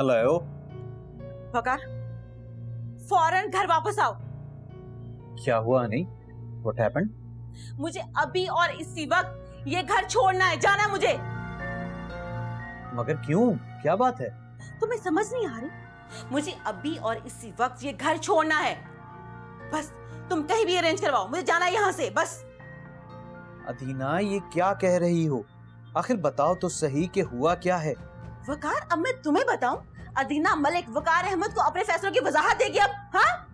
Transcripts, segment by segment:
Hello. वकार, फौरन घर वापस आओ। क्या हुआ नहीं? What happened? मुझे अभी और इसी वक्त ये घर छोड़ना है, जाना है मुझे। मगर क्यों? क्या बात है? तुम्हें समझ नहीं आ रही? मुझे अभी और इसी वक्त ये घर छोड़ना है। बस तुम कहीं भी अरेंज करवाओ, मुझे जाना है यहाँ से, बस। अदीना, ये क्या कह रही हो? आखिर बताओ तो सही कि हुआ क्या है? वकार, अब मैं तुम्हें बताऊं? अदीना मलिक वकार अहमद को अपने फैसलों की वजाहत देगी अब, हाँ?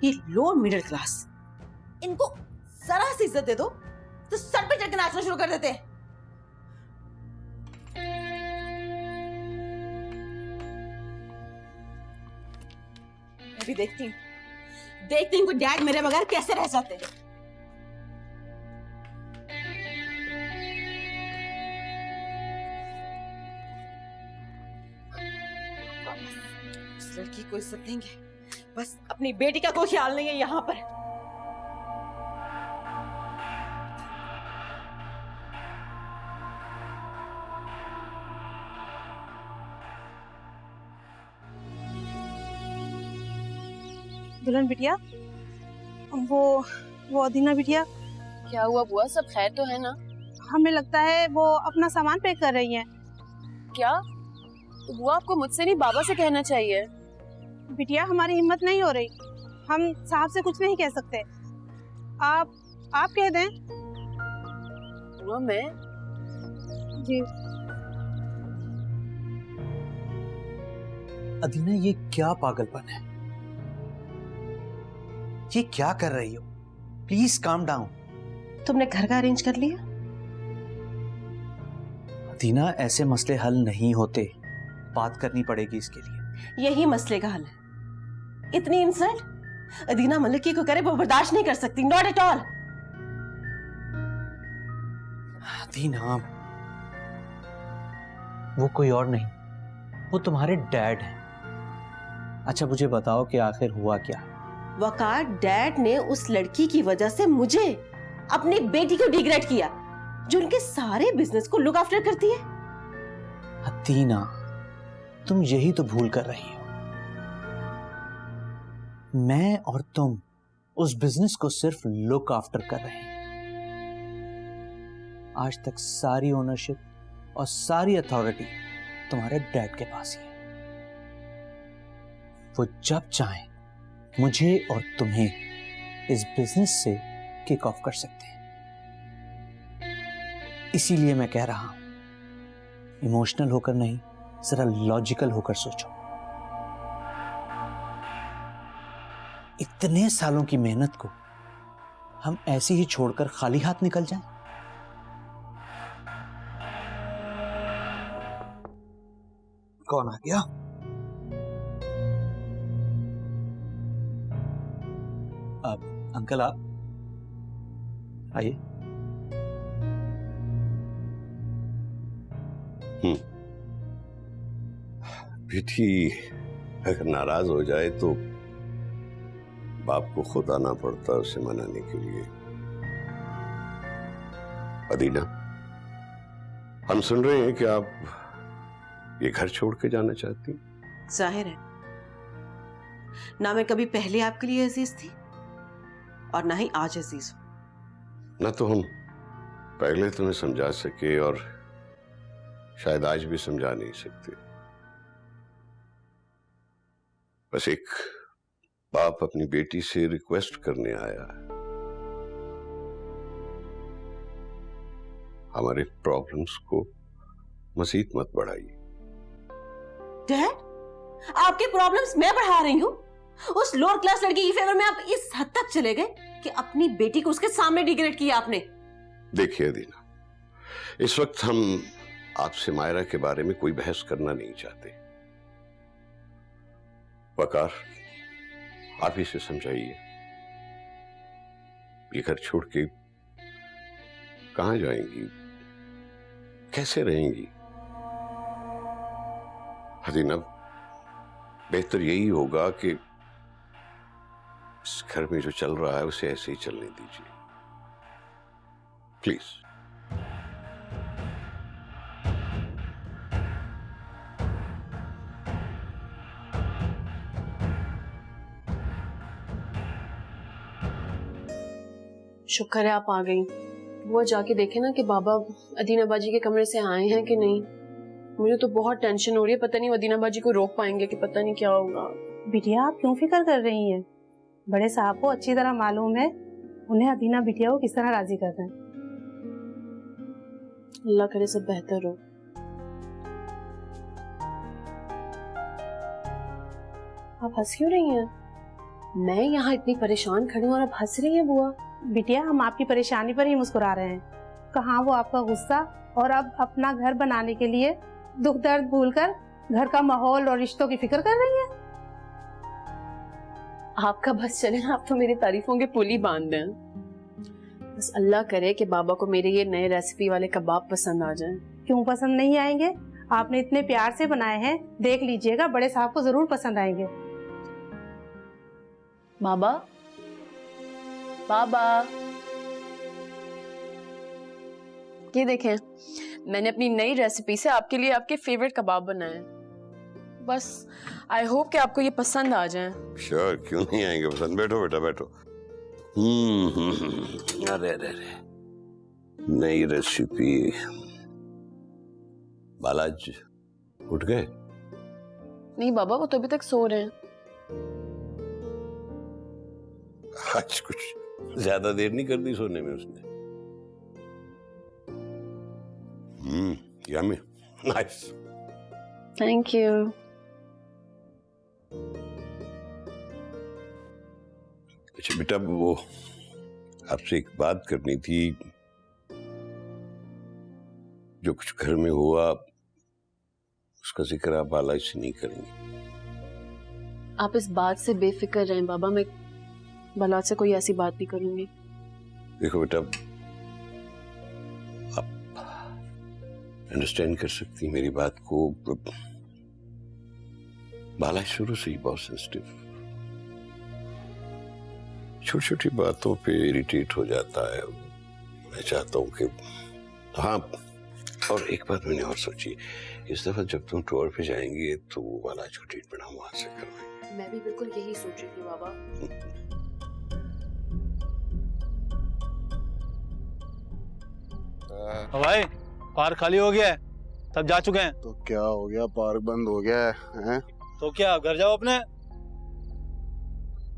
ये लोअर मिडिल क्लास, इनको जरा सी इज्जत दे दो तो सर पे चढ़ के नाचना शुरू कर देते हैं। अभी देखती हूँ कि डैड मेरे बगैर कैसे रह जाते हैं। इस लड़की को इज्जत देंगे, बस अपनी बेटी का कोई ख्याल नहीं है यहाँ पर। दुल्हन बिटिया, वो अदीना बिटिया, क्या हुआ बुआ? सब खैर तो है ना? हमें लगता है वो अपना सामान पैक कर रही हैं। क्या? तो बुआ आपको मुझसे नहीं बाबा से कहना चाहिए। बिटिया, हमारी हिम्मत नहीं हो रही, हम साहब से कुछ नहीं कह सकते। आप कह दें। बुआ मैं? जी। अदीना, ये क्या पागलपन है? ये क्या कर रही हो? Please calm down. तुमने घर का अरेंज कर लिया? अदीना, ऐसे मसले हल नहीं होते, बात करनी पड़ेगी इसके लिए। यही मसले का हल है। इतनी इंसल्ट अदीना मलिक को करे वो बर्दाश्त नहीं कर सकती, नॉट एट ऑल। अदीना, वो कोई और नहीं, वो तुम्हारे डैड हैं। अच्छा मुझे बताओ कि आखिर हुआ क्या? वकार, डैड ने उस लड़की की वजह से मुझे, अपनी बेटी को डिग्रेड किया, जो उनके सारे बिजनेस को लुक आफ्टर करती है। अदीना, तुम यही तो भूल कर रही हो। मैं और तुम उस बिजनेस को सिर्फ लुक आफ्टर कर रहे हैं। आज तक सारी ओनरशिप और सारी अथॉरिटी तुम्हारे डैड के पास ही है। वो जब चाहें मुझे और तुम्हें इस बिजनेस से किक ऑफ कर सकते हैं। इसीलिए मैं कह रहा हूं, इमोशनल होकर नहीं, जरा लॉजिकल होकर सोचो। इतने सालों की मेहनत को हम ऐसे ही छोड़कर खाली हाथ निकल जाएं? कौन आ गया? अब अंकल आप आइए। बेटी अगर नाराज हो जाए तो बाप को खुद आना पड़ता उसे मनाने के लिए। अदीना, हम सुन रहे हैं कि आप ये घर छोड़ के जाना चाहती हैं। जाहिर है, ना मैं कभी पहले आपके लिए अजीज थी और ना ही आज अजीज हूं। ना तो हम पहले तुम्हें समझा सके और शायद आज भी समझा नहीं सकते। बस एक बाप अपनी बेटी से रिक्वेस्ट करने आया है, हमारे प्रॉब्लम्स को मजीद मत बढ़ाइए। डैड, आपके प्रॉब्लम्स मैं बढ़ा रही हूँ? उस लोअर क्लास लड़की की फेवर में आप इस हद तक चले गए कि अपनी बेटी को उसके सामने डिग्रेड किया आपने। देखिए अदीना, इस वक्त हम आपसे मायरा के बारे में कोई बहस करना नहीं चाहते। वकार, आप ही से समझाइए, ये घर छोड़ के कहां जाएंगी, कैसे रहेंगी? अदीना, बेहतर यही होगा कि इस घर में जो चल रहा है उसे ऐसे ही चलने दीजिए, प्लीज। शुक्र है आप आ गई। बुआ जाके देखे ना कि बाबा अदीना बाजी के कमरे से आए हैं कि नहीं। मुझे तो बहुत टेंशन हो रही है, पता नहीं अदीना बाजी को रोक पाएंगे कि पता नहीं क्या होगा। बिटिया आप क्यों फिक्र कर रही हैं? बड़े साहब को अच्छी तरह मालूम है उन्हें अदीना बिटिया को किस तरह राजी करना है। अल्लाह करे सब बेहतर हो। आप हंस क्यों रही हैं? मैं यहाँ इतनी परेशान खड़ी हूँ और आप हंस रही हैं बुआ। बिटिया हम आपकी परेशानी पर ही मुस्कुरा रहे हैं। कहाँ वो आपका गुस्सा और अब अपना घर बनाने के लिए दुख दर्द भूलकर घर का माहौल और रिश्तों की फिक्र कर रही है। आपका बस चले ना, आप तो मेरी तारीफों के पुल ही बांध दें। बस अल्लाह करे कि बाबा को मेरे ये नए रेसिपी वाले कबाब पसंद आ जाएं। क्यों पसंद नहीं आएंगे? आपने इतने प्यार से बनाए हैं, देख लीजिएगा बड़े साहब को जरूर पसंद आएंगे। बाबा, बाबा, ये देखें मैंने अपनी नई रेसिपी से आपके लिए आपके फेवरेट कबाब बनाए हैं। बस आई होप कि आपको ये पसंद आ जाए। श्योर, क्यों नहीं आएंगे पसंद। बैठो बेटा बैठो। अरे अरे अरे, नई रेसिपी। बालाज उठ गए? नहीं बाबा, वो तो अभी तक सो रहे हैं। आज कुछ ज्यादा देर नहीं कर दी सोने में उसने। Yummy, nice. Thank you. अच्छा बेटा, वो आपसे एक बात करनी थी। जो कुछ घर में हुआ उसका जिक्र आप बाला से नहीं करेंगे। आप इस बात से बेफिक्र रहें बाबा, मैं बाला से कोई ऐसी बात नहीं करूंगी। देखो बेटा, आप अंडरस्टैंड कर सकती मेरी बात को। बाला शुरू से ही बहुत सेंसिटिव, छोटी छोटी बातों पे इरिटेट हो जाता है। मैं चाहता हूँ कि हाँ, और एक बात मैंने और सोची, इस दफा जब तुम टूर पे जाएंगे तो वो वाला जो ट्रीटमेंट हम वहां से करवाएंगे। मैं भी बिल्कुल यही सोच रही थी बाबा। भाई पार्क खाली हो गया है, सब जा चुके हैं। तो क्या हो गया, पार्क बंद हो गया है? तो क्या घर जाओ अपने।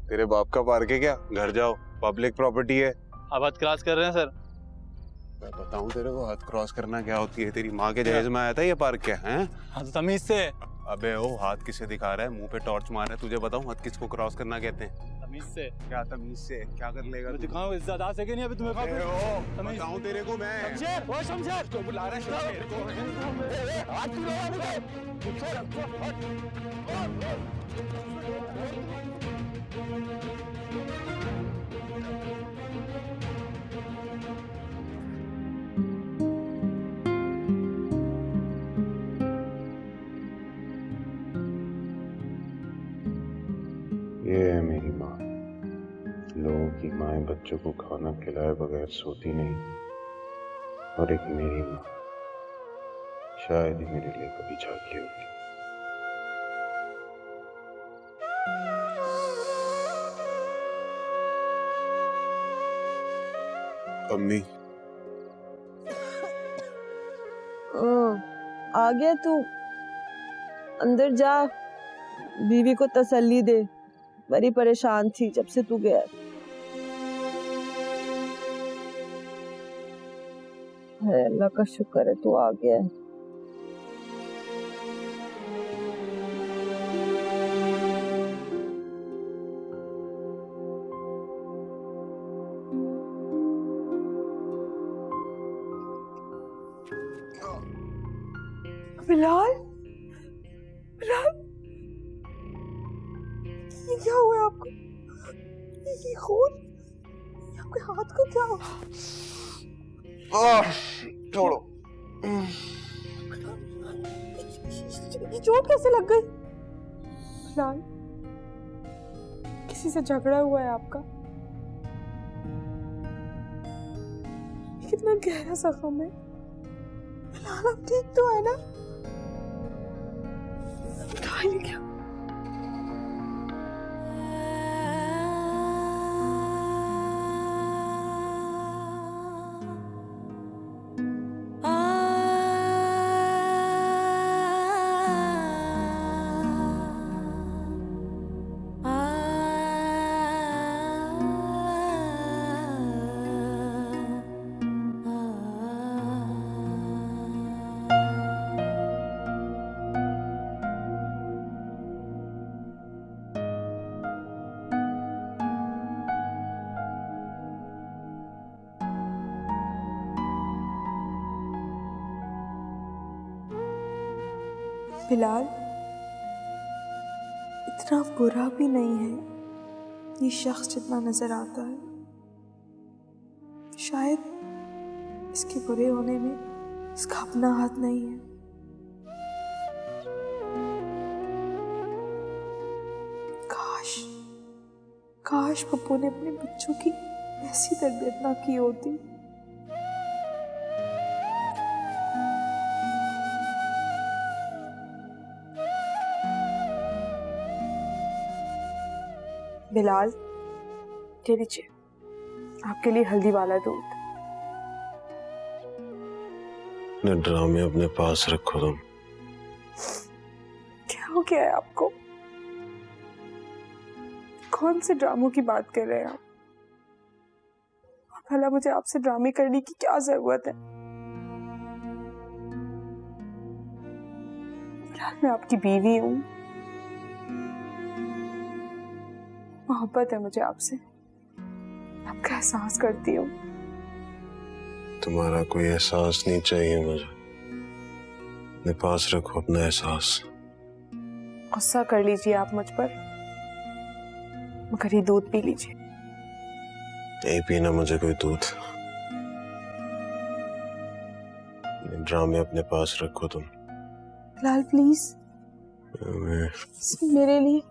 तेरे बाप का पार्क है क्या? घर जाओ, पब्लिक प्रॉपर्टी है। आप हद क्रॉस कर रहे हैं सर। मैं बताऊं तेरे को हद क्रॉस करना क्या होती है? तेरी माँ के जहेज में आया था ये पार्क क्या है? हाँ तो तमीज से। अबे ओ, हाथ किसे दिखा रहा है? मुंह पे टॉर्च मार रहा है। तुझे बताऊं हद किसको क्रॉस करना कहते हैं? तमीज से। क्या तमीज से? क्या कर लेगा? दिखाओ इज्जत आ सके नहीं अभी तुम्हें। अबे ओ, बताऊं तेरे को मैं। शमशेर, ओ शमशेर, तो बुला रहा है शमशेर को। हाथ क्यों लगा रहे ये है मेरी माँ। लोगों की माएं बच्चों को खाना खिलाए बगैर सोती नहीं, और एक मेरी माँ शायद ही मेरे लिए कभी जागी होगी। अम्मी, आ गया तू? अंदर जा, बीवी को तसल्ली दे। बड़ी परेशान थी जब से तू गया। है अल्लाह का शुक्र है तू आ गया। बिलाल, बिलाल, ये क्या हुआ आपको? ये खून, आपके हाथ को क्या हुआ? छोड़ो। ये चोट कैसे लग गई? बिलाल, किसी से झगड़ा हुआ है आपका? कितना गहरा जख्म है। बिलाल आप ठीक तो है ना? बताइए क्या? बिलाल इतना बुरा भी नहीं है ये शख्स जितना नजर आता है। शायद इसके बुरे होने में इसका अपना हाथ नहीं है। काश काश पप्पू ने अपने बच्चों की ऐसी तरबियत ना की होती। बिलाल, ये लीजिए आपके लिए हल्दी वाला दूध। अपने ड्रामे अपने पास रखो तुम। क्या हो गया है आपको? कौन से ड्रामों की बात कर रहे हैं आप? और भला मुझे आपसे ड्रामे करने की क्या जरूरत है? बिलाल, मैं आपकी बीवी हूँ, मोहब्बत है मुझे आपसे, आपका एहसास करती हूँ। तुम्हारा कोई एहसास नहीं चाहिए मुझे, अपने पास रखो अपना एहसास। गुस्सा कर लीजिए आप मुझ पर, मगर ये दूध पी लीजिए। नहीं पीना मुझे कोई दूध। ड्रामे अपने पास रखो तुम। बिलाल प्लीज, मेरे लिए।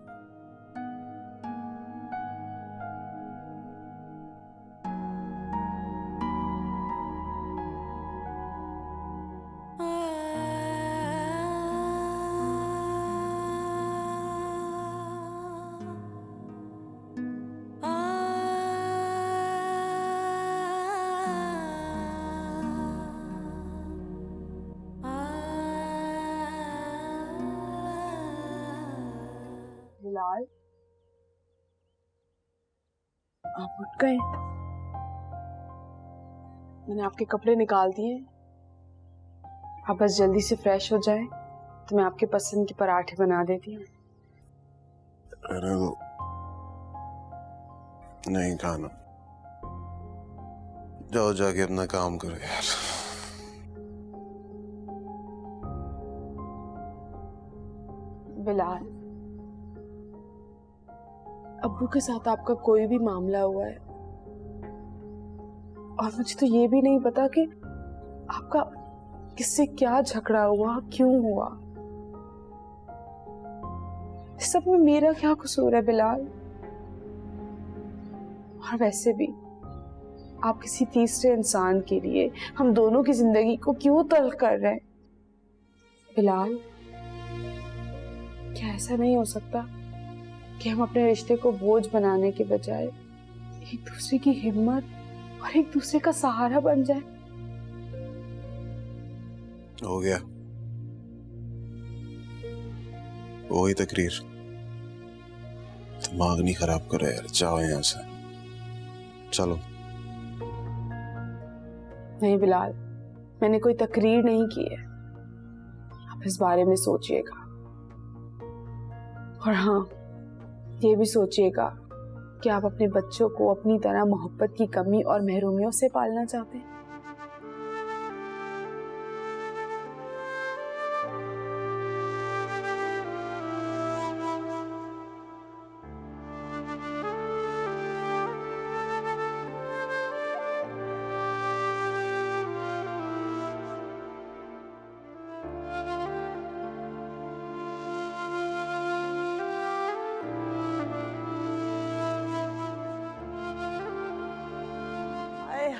बिलाल, आप उठ गए? मैंने आपके कपड़े निकाल दिए, आप बस जल्दी से फ्रेश हो जाए तो मैं आपके पसंद के पराठे बना देती हूँ। अरे वो नहीं खाना, जाओ जाके अपना काम करो यार। बिलाल, अब्बू के साथ आपका कोई भी मामला हुआ है और मुझे तो ये भी नहीं पता कि आपका किससे क्या झगड़ा हुआ, क्यों हुआ। इस सब में मेरा क्या कसूर है बिलाल? और वैसे भी आप किसी तीसरे इंसान के लिए हम दोनों की जिंदगी को क्यों तल्ख कर रहे हैं? बिलाल, क्या ऐसा नहीं हो सकता कि हम अपने रिश्ते को बोझ बनाने के बजाय एक दूसरे की हिम्मत और एक दूसरे का सहारा बन जाए? हो गया वही तकरीर। दिमाग नहीं खराब करो यार, जाओ यहाँ से, चलो। नहीं बिलाल, मैंने कोई तकरीर नहीं की है, आप इस बारे में सोचिएगा। और हाँ, ये भी सोचिएगा कि आप अपने बच्चों को अपनी तरह मोहब्बत की कमी और महरूमियों से पालना चाहते हैं।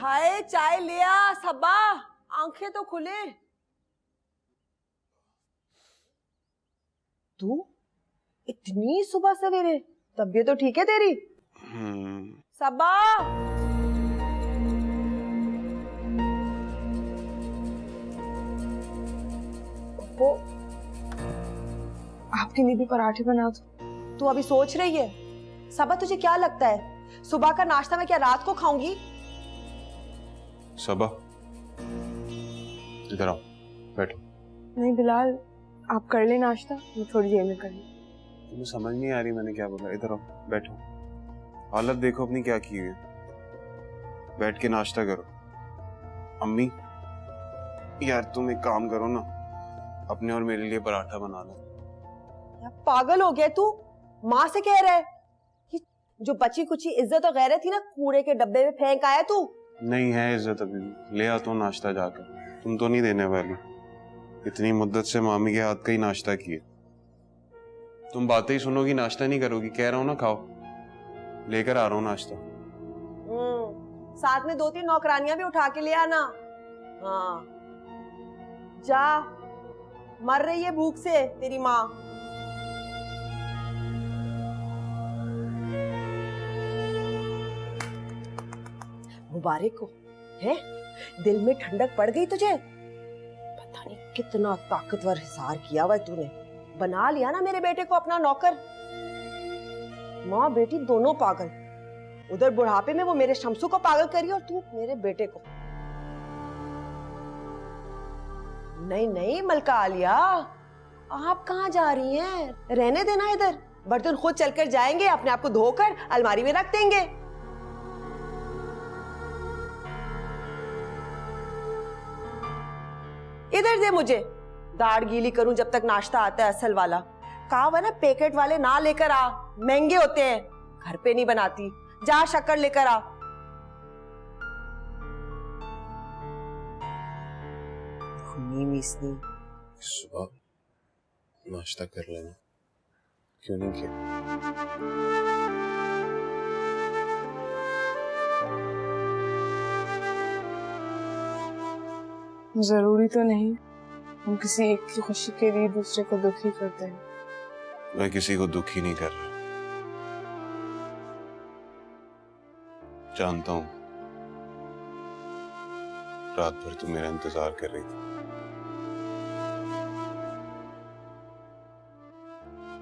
हाय, चाय लिया सबा, आंखें तो खुले। तू इतनी सुबह सवेरे, तबीयत तो ठीक है तेरी? सबा, वो आपके लिए भी पराठे बना दो। तू अभी सोच रही है? सबा, तुझे क्या लगता है सुबह का नाश्ता मैं क्या रात को खाऊंगी? सबा, इधर आओ, बैठो। नहीं बिलाल, आप कर ले नाश्ता, मैं थोड़ी देर में कर लूँ। तुम्हें समझ नहीं आ रही मैंने क्या बोला? इधर आओ, बैठो। हालत देखो अपनी क्या की है, बैठ के नाश्ता करो। अम्मी यार तुम एक काम करो ना, अपने और मेरे लिए पराठा बना लो। पागल हो गया तू? माँ से कह रहा है कि जो बची कुची इज्जत और गैरत थी ना, कूड़े के डब्बे में फेंक आया तू? नहीं है इज्जत अभी भी, ले आता हूँ नाश्ता जाकर। तुम तो नहीं देने वाली, इतनी मुद्दत से मामी के हाथ का ही नाश्ता किए। तुम बातें ही सुनोगी, नाश्ता नहीं करोगी। कह रहा हूँ ना खाओ, लेकर आ रहा हूँ नाश्ता। साथ में 2-3 नौकरानियां भी उठा के ले आना। हाँ जा, मर रही है भूख से तेरी माँ। मुबारक हो, है दिल में ठंडक पड़ गई तुझे। पता नहीं कितना ताकतवर हिसार किया हुआ तूने। बना लिया ना मेरे बेटे को अपना नौकर। माँ बेटी दोनों पागल। उधर बुढ़ापे में वो मेरे शमसू को पागल करी और तू मेरे बेटे को। नहीं नहीं मलका आलिया, आप कहाँ जा रही हैं? रहने देना इधर। बर्तन खुद चलकर जाएंगे, अपने आप को धोकर अलमारी में रख देंगे। इधर दे मुझे, दाढ़ गीली करूं जब तक नाश्ता आता है असल वाला। कहा हुआ ना पैकेट वाले ना लेकर आ, महंगे होते हैं। घर पे नहीं बनाती, जा शक्कर लेकर आ। सुबह नाश्ता कर लेना, क्यों नहीं किया? जरूरी तो नहीं, हम किसी एक की खुशी के लिए दूसरे को दुखी करते हैं। मैं किसी को दुखी नहीं कर रहा, जानता हूं रात भर तुम मेरा इंतजार कर रही थी,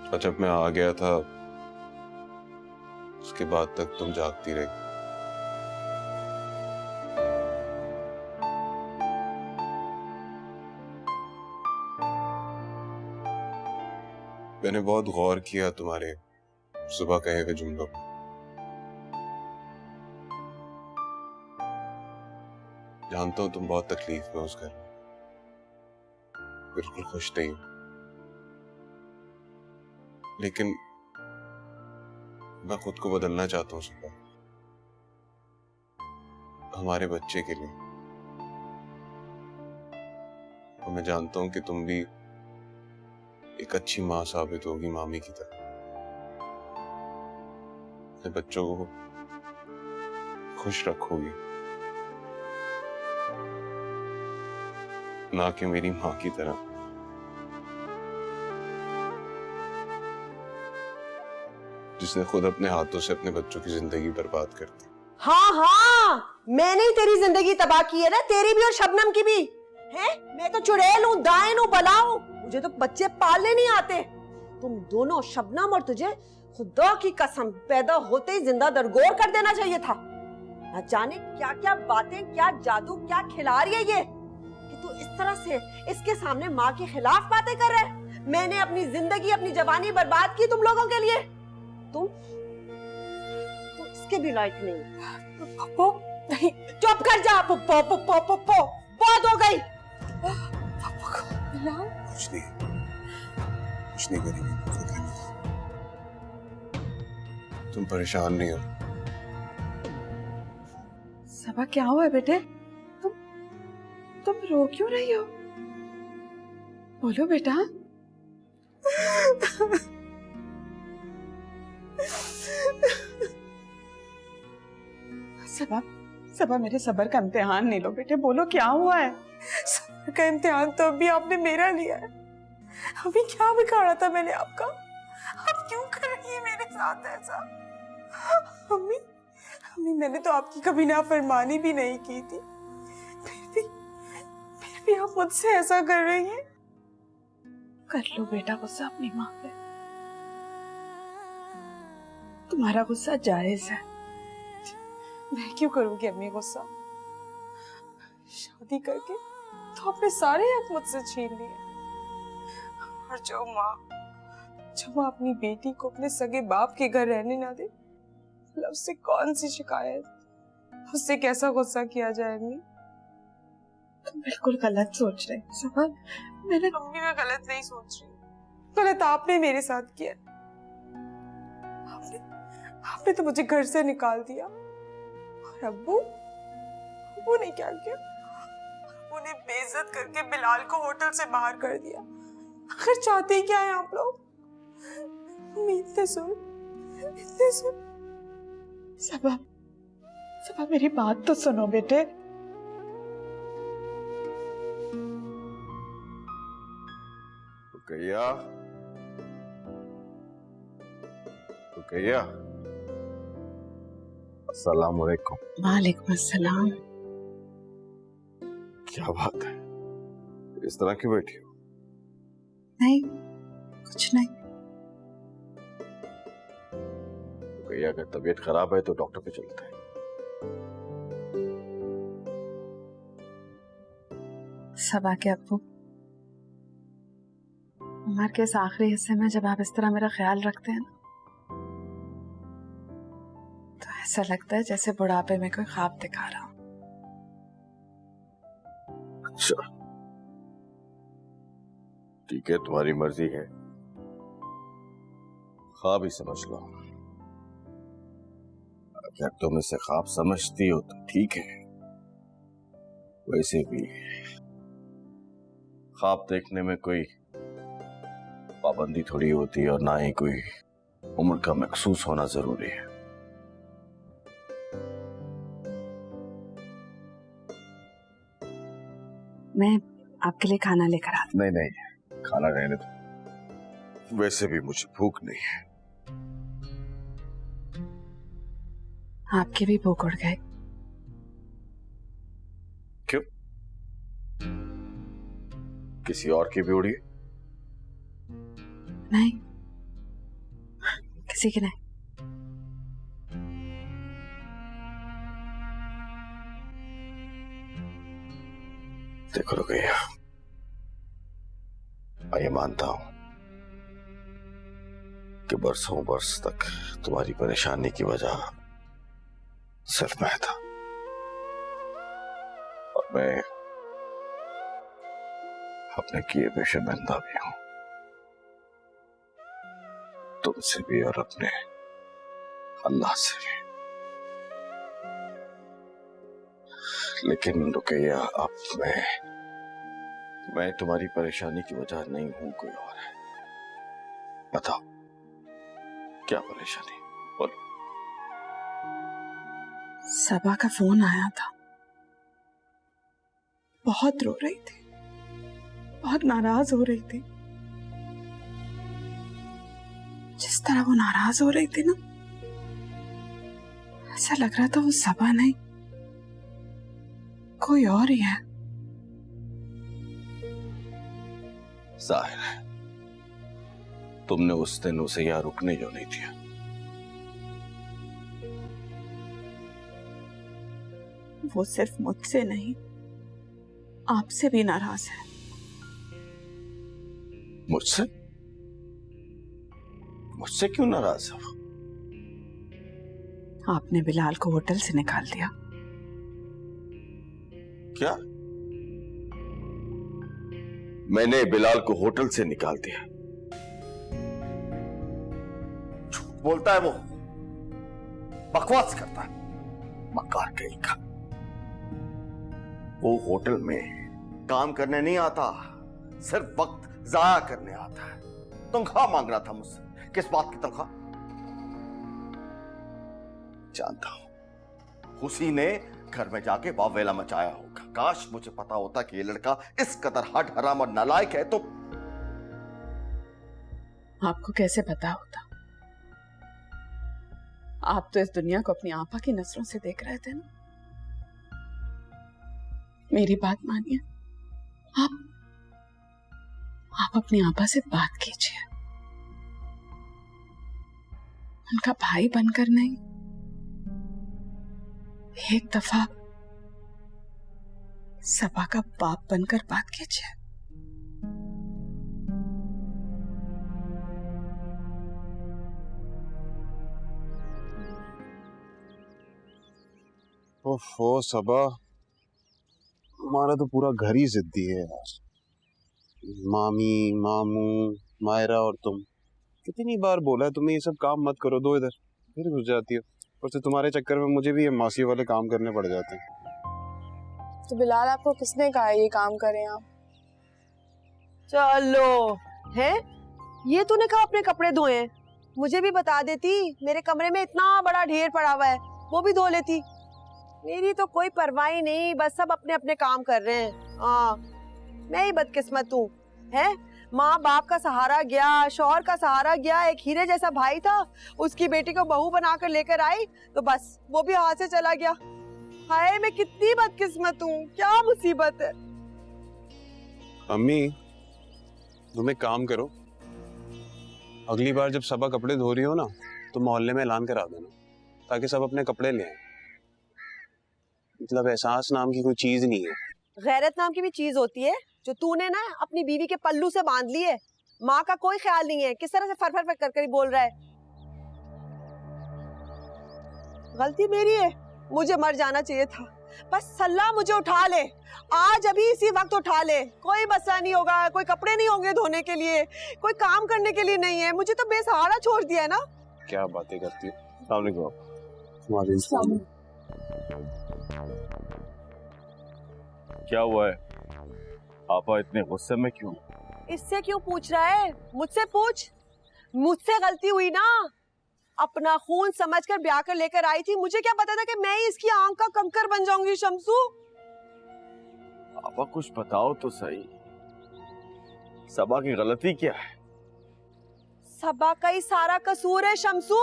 और जब मैं आ गया था उसके बाद तक तुम जागती रही। मैंने बहुत गौर किया तुम्हारे सुबह कहे हुए जुमलों पर। जानता हूं तुम बहुत तकलीफ में उस घर में, बिल्कुल खुश नहीं हो, लेकिन मैं खुद को बदलना चाहता हूं सुबह, हमारे बच्चे के लिए। और मैं जानता हूं कि तुम भी एक अच्छी मां साबित होगी मामी की तरह। अपने बच्चों को खुश रखोगी, ना कि मेरी मां की तरह जिसने खुद अपने हाथों से अपने बच्चों की जिंदगी बर्बाद कर दी। हाँ हाँ, मैंने ही तेरी जिंदगी तबाह की है ना, तेरी भी और शबनम की भी। है मैं तो चुड़ैल हूँ, दाएं हूँ, बला हूँ, मुझे तो बच्चे पालने नहीं आते। तुम दोनों, शबनम और तुझे, खुदा की कसम पैदा होते ही जिंदा दरगोर कर देना चाहिए था। न जाने क्या क्या बातें, क्या जादू, क्या खिला रही है ये कि तू इस तरह से इसके सामने माँ के खिलाफ बातें कर रहा है। मैंने अपनी जिंदगी, अपनी जवानी बर्बाद की तुम लोगों के लिए। तुम इसके भी लायक नहीं। पप्पो नहीं, चुप कर जा। पप्पो पप्पो पप्पो बहुत हो गई। कुछ नहीं करेंगे, तुम परेशान नहीं हो। सबा क्या हुआ है बेटे? तुम रो क्यों रही हो? बोलो बेटा। सबा मेरे सब्र का इम्तिहान नहीं लो बेटे, बोलो क्या हुआ है? सब्र का इम्तिहान तो अभी आपने मेरा लिया है। अभी क्या बिगाड़ा था मैंने आपका? आप क्यों कर रही है मेरे साथ ऐसा? अम्मी मैंने तो आपकी कभी नाफरमानी भी नहीं की थी, फिर भी आप मुझसे ऐसा कर रही हैं। कर लो बेटा गुस्सा अपनी माँ पे, तुम्हारा गुस्सा जायज है। मैं क्यों करूंगी अम्मी गुस्सा? शादी करके तो आपने सारे हक मुझसे छीन लिए। और जो माँ अपनी बेटी को अपने सगे बाप के घर रहने ना दे, उससे कौन सी शिकायत, उससे कैसा गुस्सा किया जाए अम्मी? तुम बिल्कुल गलत सोच रहे हो सबा। मैंने मम्मी में गलत नहीं सोच रही, गलत आपने मेरे साथ किया। आपने तो मुझे घर से निकाल दिया। और अब्बू ने क्या किया? उन्हें बेइज्जत करके बिलाल को होटल से बाहर कर दिया। आखिर चाहते ही क्या है आप लोग? इतने सुन सबा मेरी बात तो सुनो बेटे। रुकैया, अस्सलाम वालेकुम। वालेकुम अस्सलाम। क्या बात है, इस तरह क्यों बैठी हो? नहीं, कुछ नहीं। रुकैया, अगर तबीयत खराब है तो डॉक्टर पे चलते हैं। सबा के अब्बू, उम्र के इस आखिरी हिस्से में जब आप इस तरह मेरा ख्याल रखते हैं ना, तो ऐसा लगता है जैसे बुढ़ापे में कोई ख्वाब दिखा रहा हूं। अच्छा, ठीक है, तुम्हारी मर्जी है, ख्वाब ही समझ लो। अगर तुम इसे ख्वाब समझती हो तो ठीक है, वैसे भी ख्वाब देखने में कोई पाबंदी थोड़ी होती है और ना ही कोई उम्र का महसूस होना जरूरी है। मैं आपके लिए खाना लेकर आती। नहीं नहीं, खाना रहने दो, वैसे भी मुझे भूख नहीं है। आपकी भी भूख उड़ गई? क्यों, किसी और की भी उड़ी? नहीं, किसी की नहीं। देखो रुकैया, मैं ये मानता हूं कि बरसों बरस तक तुम्हारी परेशानी की वजह सिर्फ मैं था, और मैं अपने किए पे शर्मिंदा भी हूं, तुमसे भी और अपने अल्लाह से भी। लेकिन रुकैया, अब मैं तुम्हारी परेशानी की वजह नहीं हूं, कोई और है। बताओ क्या परेशानी, बोलो। सबा का फोन आया था, बहुत रो रही थी, बहुत नाराज हो रही थी। जिस तरह वो नाराज हो रही थी ना, ऐसा लग रहा था वो सबा नहीं, कोई और ही है। जाहिर है तुमने उस दिन उसे यहां रुकने जो नहीं दिया। वो सिर्फ मुझसे नहीं, आपसे भी नाराज है। मुझसे? मुझसे क्यों नाराज है? आपने बिलाल को होटल से निकाल दिया। क्या? मैंने बिलाल को होटल से निकाल दिया? झूठ बोलता है वो, बकवास करता है, मक्कार कहीं का। वो होटल में काम करने नहीं आता, सिर्फ वक्त जाया करने आता है। तनख्वाह मांग रहा था मुझसे। किस बात की तनख्वाह? जानता हूं उसी ने घर में जाके वावेला मचाया होगा। काश मुझे पता होता कि ये लड़का इस कदर हट हराम और नालायक है। तो आपको कैसे पता होता? आप तो इस दुनिया को अपनी आपा की नजरों से देख रहे थे ना। मेरी बात मानिए, आप अपनी आपा से बात कीजिए, उनका भाई बनकर नहीं, एक दफा सबा का बाप बनकर बात कीजिए। ओफो सबा, तुम्हारा तो पूरा घर ही जिद्दी है यार। मामी, मामू, मायरा और तुम। कितनी बार बोला है तुम्हें ये सब काम मत करो, दो इधर, फिर घुस जाती हो। और से तुम्हारे चक्कर में मुझे भी ये मासी वाले काम करने पड़ जाते हैं। तो बिलाल आपको किसने कहा ये काम करें आप? चलो है, ये तूने कहा अपने कपड़े धोए हैं, मुझे भी बता देती। मेरे कमरे में इतना बड़ा ढेर पड़ा हुआ है, वो भी धो लेती। मेरी तो कोई परवाह ही नहीं, बस सब अपने अपने काम कर रहे हैं। हाँ, मैं ही बदकिस्मत हूँ है। माँ बाप का सहारा गया, शौहर का सहारा गया, एक हीरे जैसा भाई था, उसकी बेटी को बहू बनाकर लेकर आई तो बस वो भी हाथ से चला गया। हाय, मैं कितनी बदकिस्मत हूँ, क्या मुसीबत है। अम्मी तुम एक काम करो, अगली बार जब सबा कपड़े धो रही हो ना तो मोहल्ले में ऐलान करा देना, ताकि सब अपने कपड़े ले आए। मतलब एहसास नाम की कोई चीज नहीं है। गैरत नाम की भी चीज होती है, जो तूने ना अपनी बीवी के पल्लू से बांध ली है। माँ का कोई ख्याल नहीं है, किस तरह से फर फर फर कर ही बोल रहा है। गलती मेरी है, मुझे मर जाना चाहिए था। बस सल्ला मुझे उठा ले, आज अभी इसी वक्त उठा ले। कोई मसला नहीं होगा, कोई कपड़े नहीं होंगे धोने के लिए, कोई काम करने के लिए नहीं है। मुझे तो बेसहारा छोड़ दिया है ना। क्या बातें करती हो। क्या हुआ है? पापा इतने गुस्से में क्यों? इससे क्यों पूछ रहा है? मुझसे पूछ। मुझसे गलती हुई ना, अपना खून समझकर ब्याह कर लेकर आई थी। मुझे क्या पता था कि मैं ही इसकी आंख का कंकर बन जाऊंगी। शम्सू, पापा कुछ बताओ तो सही, सबा की गलती क्या है? सबा का ही सारा कसूर है शम्सू।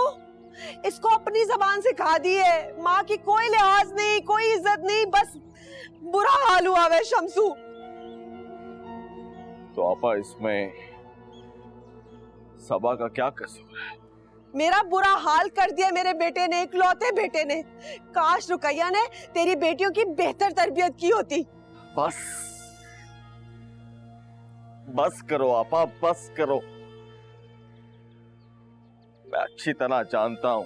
इसको अपनी जबान से खा दी है। माँ की कोई लिहाज नहीं, कोई इज्जत नहीं, बस बुरा हाल हुआ है शम्सू। तो आपा इसमें सबा का क्या कसूर है? मेरा बुरा हाल कर दिया मेरे बेटे ने, इकलौते बेटे ने। काश रुकैया ने तेरी बेटियों की बेहतर तरबियत की होती। बस बस करो आपा, बस करो। मैं अच्छी तरह जानता हूं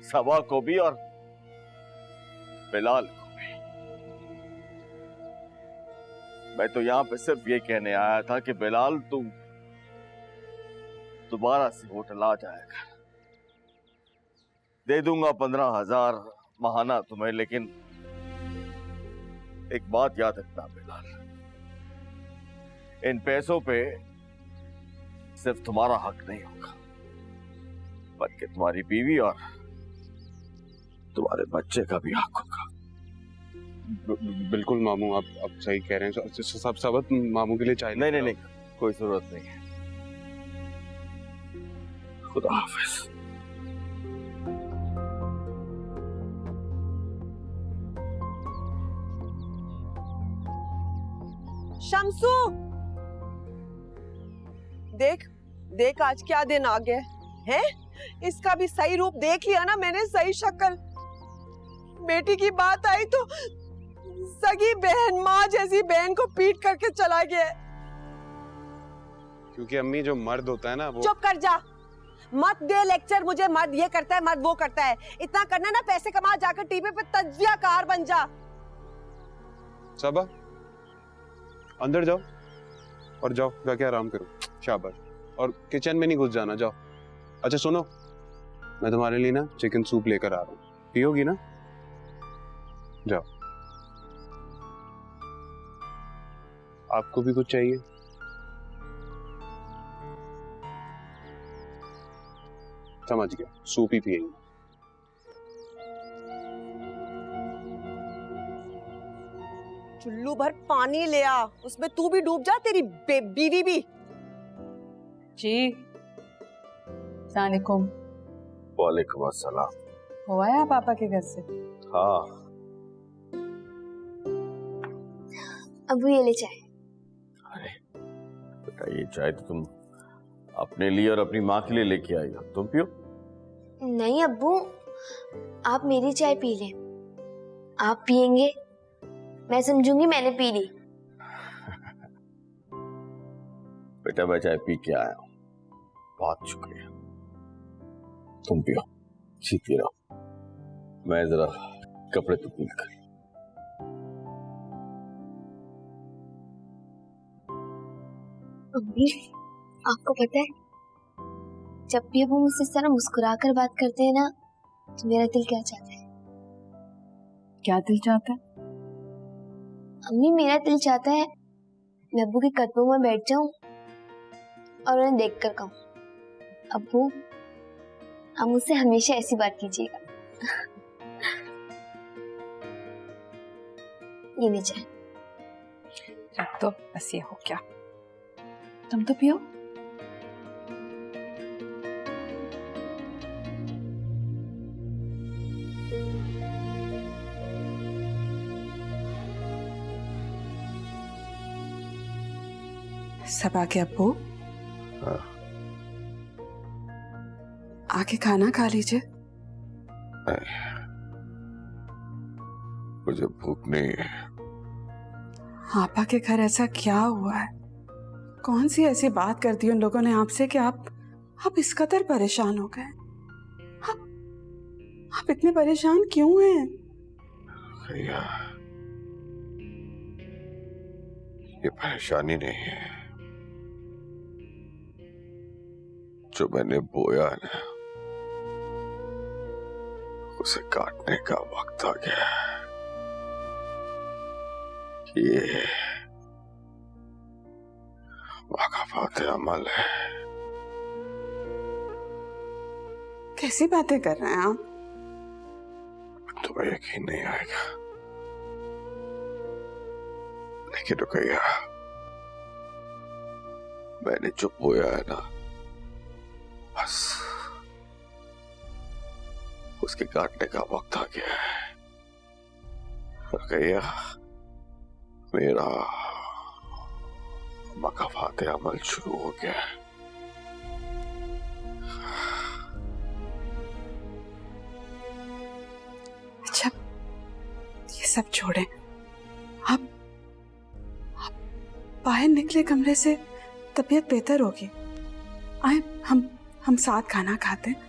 सबा को भी और बिलाल को भी। मैं तो यहां पे सिर्फ ये कहने आया था कि बिलाल तू दोबारा से होटल आ जाएगा। दे दूंगा 15,000 महाना तुम्हें, लेकिन एक बात याद रखना बिलाल, इन पैसों पे सिर्फ तुम्हारा हक नहीं होगा, बल्कि तुम्हारी बीवी और तुम्हारे बच्चे का भी हक होगा। बिल्कुल मामू, आप सही कह रहे हैं। सब सबत मामू के लिए चाहिए। नहीं नहीं, कोई जरूरत नहीं है। खुदा हाफिज। शम्सू, देख देख आज क्या दिन आ गया है। इसका भी सही रूप देख लिया ना मैंने, सही शक्ल। बेटी की बात आई तो सगी बहन, माँ जैसी बहन को पीट करके चला गया। क्योंकि अम्मी जो मर्द होता है ना वो। चुप कर जा, मत दे लेक्चर मुझे। मर्द ये करता है, मर्द वो करता है। इतना करना ना, पैसे कमा, जाकर टीवी पे तज्जियाकार बन जा। सबा अंदर जाओ और जाओ जाके आराम करो। शाबाश। और किचन में नहीं घुस जाना, जाओ। अच्छा सुनो, मैं तुम्हारे लिए ना चिकन सूप लेकर आ रहा हूँ, पियोगी ना? जाओ। आपको भी कुछ चाहिए? समझ गया, सूप ही पिएंगे। चुल्लू भर पानी ले आ, उसमें तू भी डूब जा, तेरी बीवी भी। जी सलामुकुम। वालेकुम अस्सलाम। हुआ है पापा के घर से? हाँ। अबू ये ले चाय। अरे बेटा, ये चाय तो तुम अपने लिए और अपनी माँ के लिए लेके आई हो, तुम पियो। नहीं अब्बू, आप मेरी चाय पी लें। आप पियेंगे, मैं समझूंगी मैंने पी ली। बेटा मैं चाय पी के आया हूँ, बहुत शुक्रिया। तुम पियो, सीती रहो, मैं जरा कपड़े तो पील कर। अम्मी, आपको पता है जब भी वो मुझसे इस तरह मुस्कुरा कर बात करते हैं ना तो मेरा दिल क्या चाहता है? क्या दिल चाहता है? अम्मी, मेरा दिल चाहता है मैं अब्बू के कदमों में बैठ जाऊं और उन्हें देखकर कहूं, अब्बू आप मुझसे हमेशा ऐसी बात कीजिएगा। ये नहीं चाहे। रख दो, बस ये हो क्या। तुम तो पियो। सब आके अब्बू, आके खाना खा लीजिए। मुझे भूख नहीं है। आपा के घर ऐसा क्या हुआ है? कौन सी ऐसी बात कर दी उन लोगों ने आपसे कि आप इस कदर परेशान हो गए? आप इतने परेशान क्यों हैं? भैया, ये परेशानी नहीं है, जो मैंने बोया है ना उसे काटने का वक्त आ गया है। ये वाक़ाफ़ात अमल है। कैसी बातें कर रहे हैं आप? तुम्हें यकीन नहीं आएगा, लेकिन रुकैया, मैंने जो बोया है ना बस उसके काटने का वक्त आ गया है। रुकैया, मेरा वाक़ाफ़ात अमल शुरू हो गया है। अच्छा, ये सब छोड़ें। आप बाहर निकले कमरे से, तबीयत बेहतर होगी। आए, हम साथ खाना खाते हैं।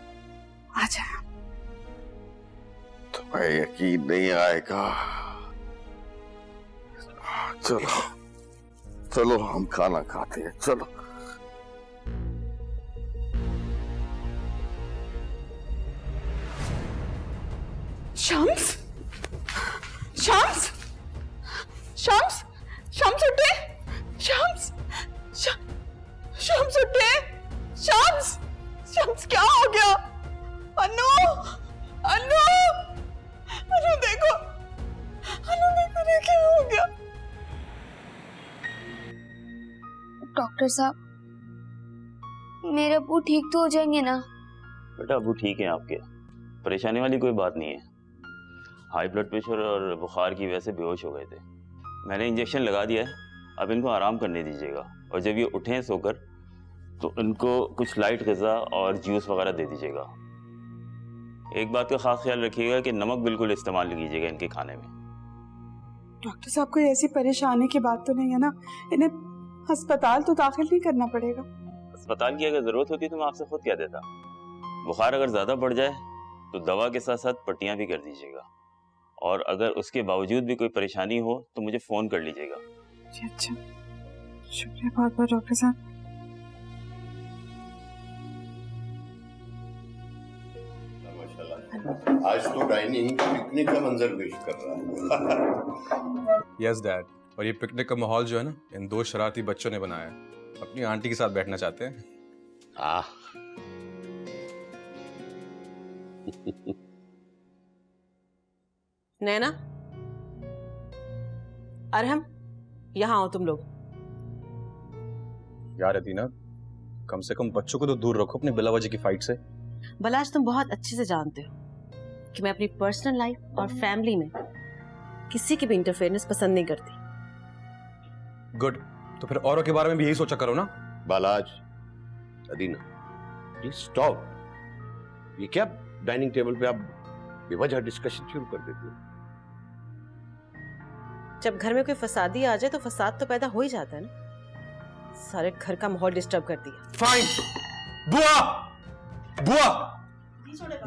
आ जाए। तुम्हें यकीन नहीं आएगा। चलो चलो हम खाना खाते हैं, चलो। शम्स, शम्स, शम्स, शम्स उठे, शम्स, शम्स उठे, शम्स, शम्स क्या हो गया? अनु, अनु, अनु देखो, अनु देखो, क्या हो गया? डॉक्टर साहब, मेरे अब्बू ठीक तो हो जाएंगे ना? बेटा अब्बू ठीक है आपके, परेशानी वाली कोई बात नहीं है। हाई ब्लड प्रेशर और बुखार की वजह से बेहोश हो गए थे। मैंने इंजेक्शन लगा दिया है, अब इनको आराम करने दीजिएगा और जब ये उठें सोकर तो इनको कुछ लाइट ग़िज़ा और जूस वगैरह दे दीजिएगा। एक बात का खास ख्याल रखिएगा कि नमक बिल्कुल इस्तेमाल नहीं कीजिएगा इनके खाने में। डॉक्टर साहब, कोई ऐसी परेशानी की बात तो नहीं है ना? इन्हें अस्पताल तो दाखिल नहीं करना पड़ेगा? अस्पताल की अगर ज़रूरत होती तो मैं आपसे खुद कह देता। बुखार अगर ज़्यादा बढ़ जाए तो दवा के साथ साथ पट्टियाँ भी कर दीजिएगा, और अगर उसके बावजूद भी कोई परेशानी हो तो मुझे फ़ोन कर लीजिएगा। जी अच्छा, शुक्रिया बहुत बहुत डॉक्टर साहब। आज तो डाइनिंग पिकनिक का मंजर पेश कर रहा है। यस डैड, और ये पिकनिक का माहौल जो है ना, इन दो शरारती बच्चों ने बनाया है। अपनी आंटी के साथ बैठना चाहते हैं। नैना, अरहम, यहाँ आओ तुम लोग। यार अदीना, कम से कम बच्चों को तो दूर रखो अपने बिलावजी की फाइट से। बलाज, तुम बहुत अच्छे से जानते हो कि मैं अपनी पर्सनल लाइफ और फैमिली में किसी की भी इंटरफेरेंस पसंद नहीं करती। गुड, तो फिर औरों के बारे में भी यही सोचा करो ना। बालाज, अदीना, प्लीज स्टॉप। ये क्या डाइनिंग टेबल पे आप बेवजह डिस्कशन शुरू कर देते हो? जब घर में कोई फसादी आ जाए तो फसाद तो पैदा हो ही जाता है ना। सारे घर का माहौल डिस्टर्ब कर दिया। फाइन। बुआ, बुआ,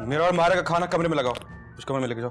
मेरा और मारे का खाना कमरे में लगाओ, उस कमरे में लेके जाओ।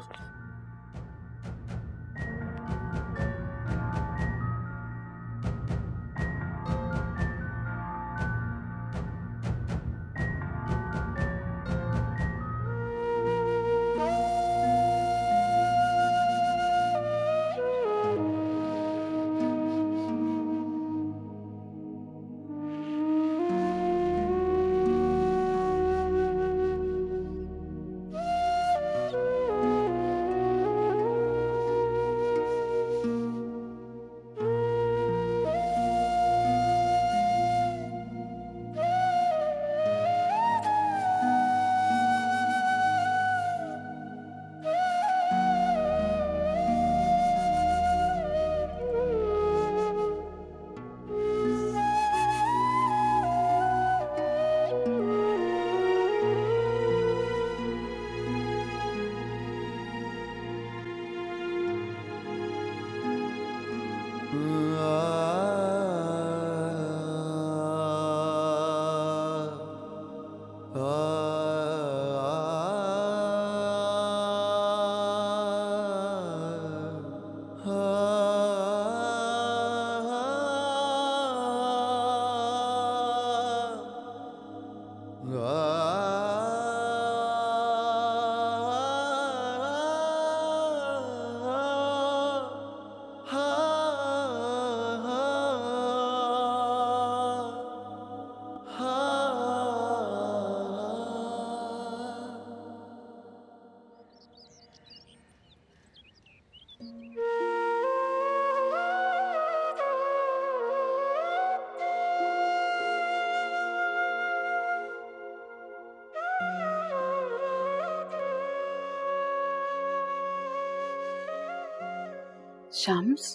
शम्स,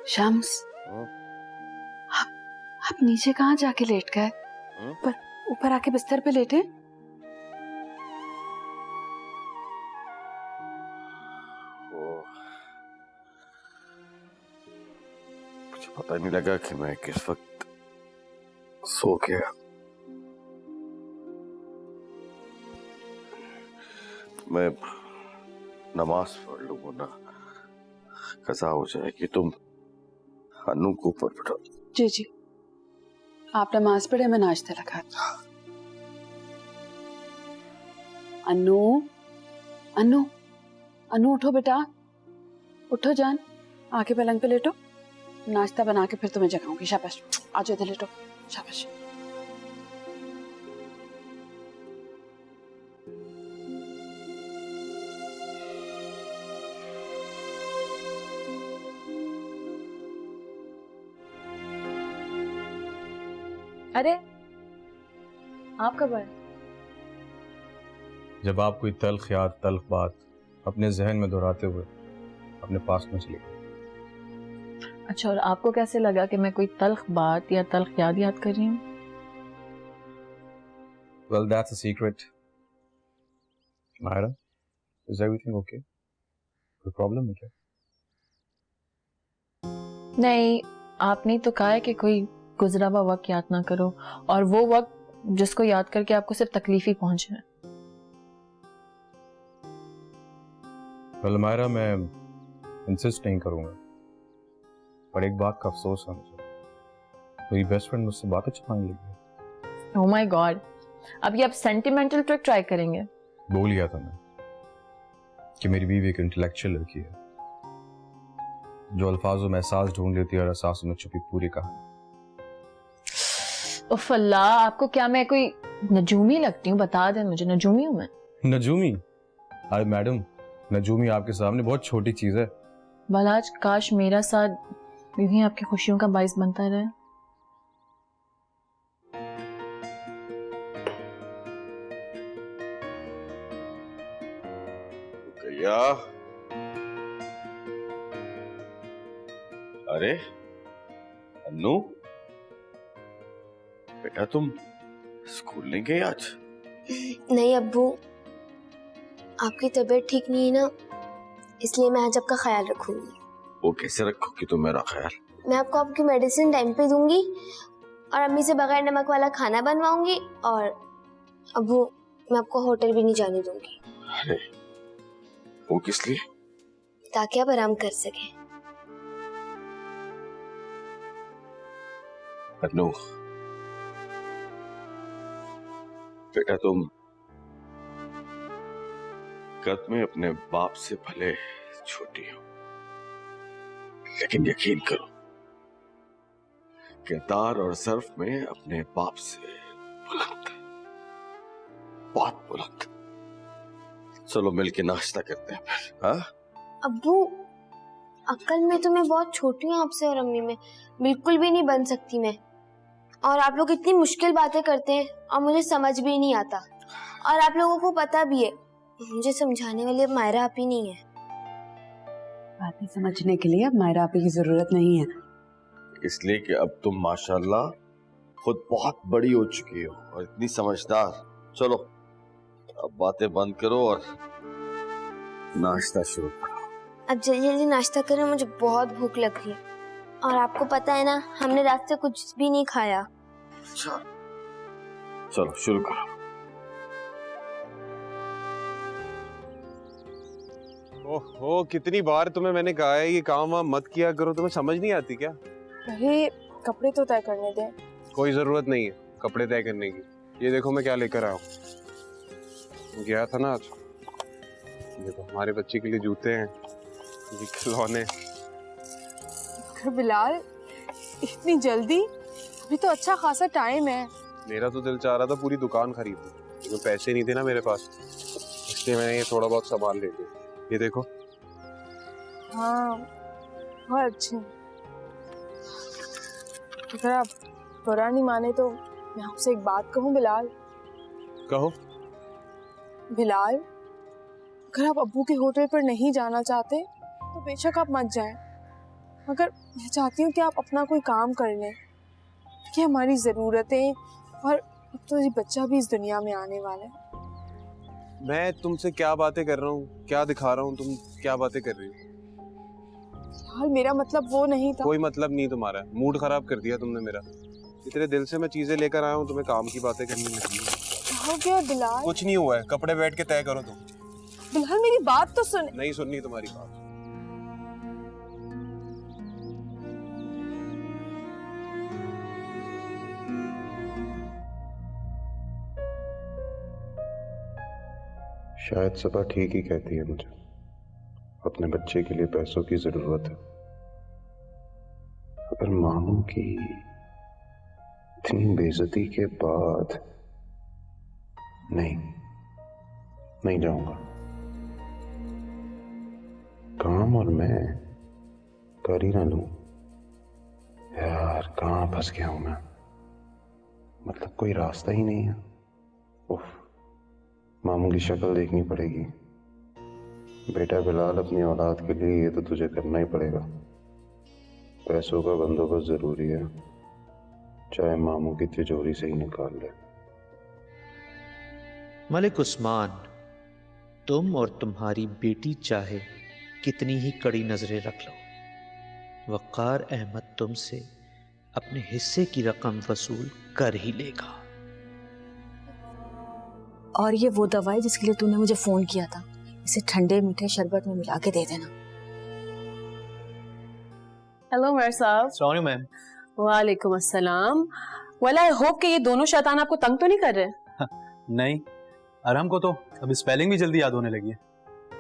शम्स, आप नीचे कहाँ जाके लेट गए? ऊपर आके बिस्तर पे लेटे। मुझे पता नहीं लगा कि मैं किस वक्त सो गया। मैं नमाज पढ़ लूंगा ना, कज़ा हो जाए कि तुम अनु को ऊपर बैठा। जी जी, आप नमाज पढ़े, मैं नाश्ता लगा। अनु, अनु, अनु उठो बेटा, उठो जान, आके पलंग पे लेटो, नाश्ता बना के फिर तुम्हें जगाऊंगी। शाबाश, आज इधर लेटो, शाबाश। अरे आप कब आए? जब आप कोई तल्ख याद, तल्ख बात अपने जहन में दोहराते हुए अपने पास में चली गई। अच्छा, और आपको कैसे लगा कि मैं कोई तल्ख बात या तल्ख याद कर रही हूँ? Well, that's a secret. Myra, is everything okay? कोई प्रॉब्लम है क्या? नहीं, आपने तो कहा है कि कोई गुजरा हुआ वक्त याद ना करो, और वो वक्त जिसको याद करके आपको सिर्फ तकलीफ ही पहुंचे। Well, Myra, मैं इंसिस्ट नहीं करूंगा, पर एक बात का अफसोस है मुझे, मेरी बेस्ट फ्रेंड मुझसे बातें छुपाने लगी। ओह माय गॉड, अब ये आप सेंटिमेंटल ट्रिक ट्राई करेंगे? बोल लिया था मैं कि मेरी बीवी एक इंटेलेक्चुअल लड़की है जो अल्फाजों में एहसास ढूंढ लेती है और एहसासों में छुपी पूरी कहानी। उफ अल्लाह, आपको क्या मैं कोई नजूमी लगती हूँ? बता दें मुझे, नजूमी हूँ मैं? नजूमी? अरे मैडम, नजूमी आपके सामने बहुत छोटी चीज है। बालाज, काश मेरा साथ यूं ही आपकी खुशियों का बाइस बनता रहे। गया। अरे अनु, बेटा तुम स्कूल नहीं गए आज? नहीं अब्बू, आपकी तबीयत ठीक नहीं है ना, इसलिए मैं आज आपका ख्याल रखूंगी। वो कैसे रखोगी तुम मेरा ख्याल? मैं आपको आपकी मेडिसिन टाइम पे दूंगी और अम्मी से बगैर नमक वाला खाना बनवाऊंगी, और अब्बू मैं आपको होटल भी नहीं जाने दूंगी। अरे वो किस लिए? ताकि आप आराम कर सकें। अनु, बेटा तुम कद में अपने बाप से भले छोटी हो, लेकिन यकीन करो किरदार और सर्फ में अपने बाप से बुलंद, बहुत बुलंद। चलो मिलके नाश्ता करते हैं फिर। हाँ अब्बू, अक्ल में तो मैं बहुत छोटी हूँ आपसे और अम्मी में, बिल्कुल भी नहीं बन सकती मैं। और आप लोग इतनी मुश्किल बातें करते हैं और मुझे समझ भी नहीं आता, और आप लोगों को पता भी है मुझे समझाने वाली अब मायरा आप ही नहीं है। बातें समझने के लिए अब मायरा आप की जरूरत नहीं है, इसलिए कि अब तुम माशाल्लाह खुद बहुत बड़ी हो चुकी हो और इतनी समझदार। चलो अब बातें बंद करो और नाश्ता शुरू करो। अब जल्दी जल्दी नाश्ता करें, मुझे बहुत भूख लग रही है, और आपको पता है ना हमने रात से कुछ भी नहीं खाया। अच्छा चलो शुरू करो। ओहो, कितनी बार तुम्हें मैंने कहा है ये काम वाम मत किया करो, तुम्हें समझ नहीं आती क्या? अरे कपड़े तो तय करने दें। कोई जरूरत नहीं है कपड़े तय करने की। ये देखो मैं क्या लेकर आया हूँ। गया था ना आज, देखो हमारे बच्चे के लिए जूते हैं, ये खिलौने। बिलाल इतनी जल्दी? अभी तो अच्छा खासा टाइम है। मेरा तो दिल चाह रहा था पूरी दुकान खरीदूं, लेकिन पैसे नहीं थे ना मेरे पास, इसलिए मैंने ये थोड़ा बहुत सामान ले लिया। ये देखो। हाँ बहुत अच्छे। अगर आप बुरा नहीं माने तो मैं आपसे एक बात कहूँ बिलाल। कहो। बिलाल, अगर आप अब्बू के होटल पर नहीं जाना चाहते तो बेशक आप मत जाएं, मगर मैं चाहती हूँ कि आप अपना कोई काम कर लें, कि हमारी ज़रूरतें, और अब तो ये बच्चा भी इस दुनिया में आने वाला है। मैं तुमसे क्या बातें कर रहा हूँ, क्या दिखा रहा हूँ, तुम क्या बातें कर रही हो? यार मेरा मतलब वो नहीं था। कोई मतलब नहीं तुम्हारा, मूड खराब कर दिया तुमने मेरा। इतने दिल से मैं चीजें लेकर आया हूँ, तुम्हें काम की बातें करनी लगी। क्या हो गया बिलाल? कुछ नहीं हुआ है, कपड़े बैठ के तय करो तुम। बिलाल मेरी बात तो सुन। नहीं सुननी तुम्हारी बात। शायद सबा ठीक ही कहती है, मुझे अपने बच्चे के लिए पैसों की जरूरत है। अगर मामू की इतनी बेइज्जती के बाद नहीं जाऊंगा। काम और मैं कर ही ना लूं। यार कहाँ फंस गया हूं मैं, मतलब कोई रास्ता ही नहीं है। उफ, मामू की शक्ल देखनी पड़ेगी। बेटा बिलाल, अपनी औलाद के लिए ये तो तुझे करना ही पड़ेगा। पैसों का बंदोबस्त जरूरी है, चाहे मामू की तिजोरी से ही निकाल ले। मलिक उस्मान, तुम और तुम्हारी बेटी चाहे कितनी ही कड़ी नजरें रख लो, वक़ार अहमद तुमसे अपने हिस्से की रकम वसूल कर ही लेगा। और ये वो दवा है जिसके लिए तूने मुझे फोन किया था, इसे ठंडे मीठे शरबत में मिला के दे देना। हेलो मेरे साहब। Sorry ma'am. वालेकुम अस्सलाम। वेल आई होप कि ये दोनों शैतान आपको तंग तो नहीं कर रहे? नहीं, अरहम को तो अब स्पेलिंग भी जल्दी याद होने लगी है।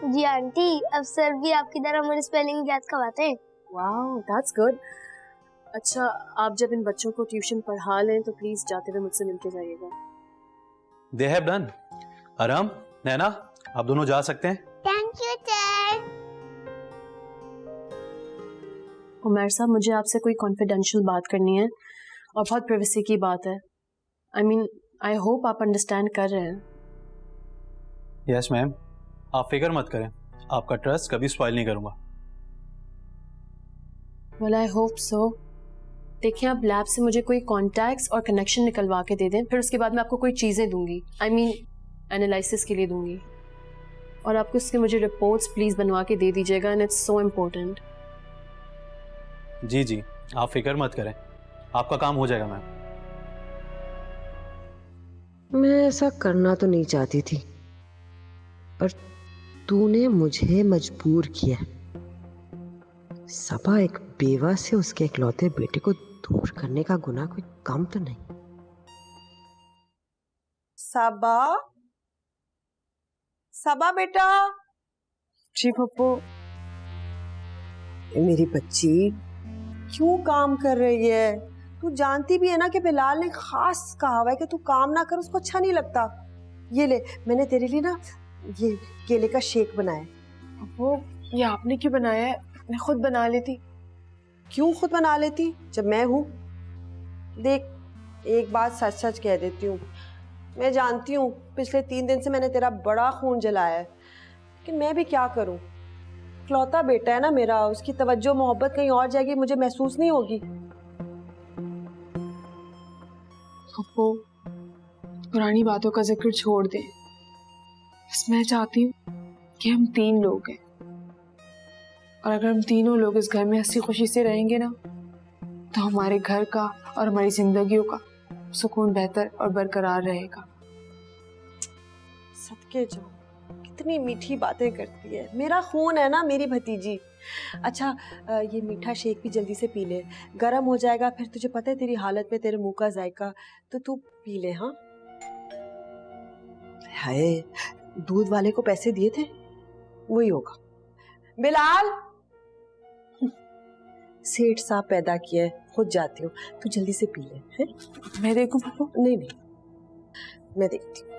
जी आंटी, अब सर भी आपकी तरह मुझे स्पेलिंग याद करवाते हैं। Wow, that's good. अच्छा, आप जब इन बच्चों को ट्यूशन पढ़ा लें तो प्लीज जाते हुए मुझसे मिलके जाइएगा। They have done. अरहम, नैना, आप दोनों जा सकते हैं। Thank you sir. उमर साहब, मुझे आपसे कोई कॉन्फिडेंशियल बात करनी है और बहुत प्राइवेसी की बात है। आई होप आप अंडरस्टैंड कर रहे हैं। यस मैम, आप फिक्र मत करें, आपका ट्रस्ट कभी स्पॉइल नहीं करूंगा। Well I hope so. देखिए, आप लैब से मुझे कोई कॉन्टैक्ट्स और कनेक्शन निकलवा के दे दें, फिर उसके बाद मैं आपको कोई चीज़ें दूंगी, एनालिसिस के लिए दूंगी, और आपको उसके मुझे रिपोर्ट्स प्लीज बनवा के दे दीजिएगा, एंड इट्स सो इम्पोर्टेंट। जी, आप फिक्र मत करें, आपका काम हो जाएगा मैम। मैं ऐसा करना तो नहीं चाहती थी, पर तूने मुझे मजबूर किया। सबा एक बेवा से उसके इकलौते बेटे को दूर करने का गुनाह कोई कम तो नहीं। सबा बेटा। जी पप्पू। मेरी बच्ची क्यों काम कर रही है? तू जानती भी है ना कि बिलाल ने खास कहा हुआ है कि तू काम ना कर, उसको अच्छा नहीं लगता। ये ले, मैंने तेरे लिए ना ये केले का शेक बनाया। वो ये आपने क्यों बनाया है? मैं खुद बना लेती। क्यों खुद बना लेती जब मैं हूं? देख, एक बात सच सच कह देती हूँ, मैं जानती हूँ पिछले 3 दिन से मैंने तेरा बड़ा खून जलाया है, लेकिन मैं भी क्या करूँ? इकलौता बेटा है ना मेरा, उसकी तवज्जो मोहब्बत कहीं और जाएगी, मुझे महसूस नहीं होगी। पप्पू, पुरानी बातों का जिक्र छोड़ दे। बस मैं चाहती हूँ कि हम 3 लोग हैं, और अगर हम तीनों लोग इस घर में हंसी खुशी से रहेंगे ना, तो हमारे घर का और हमारी जिंदगियों का सुकून बेहतर और बरकरार रहेगा। सदके जाओ, कितनी मीठी बातें करती है। मेरा खून है ना मेरी भतीजी। अच्छा, ये मीठा शेक भी जल्दी से पी ले, गर्म हो जाएगा फिर। तुझे पता है तेरी हालत में तेरे मुंह का जायका, तो तू पी ले। हाँ, हाय, दूध वाले को पैसे दिए थे, वही होगा। बिलाल, सेठ साहब पैदा किया है, खुद जाती हूँ, तू जल्दी से पी ले। है? मैं देखूं पापा? नहीं, मैं देखती हूँ।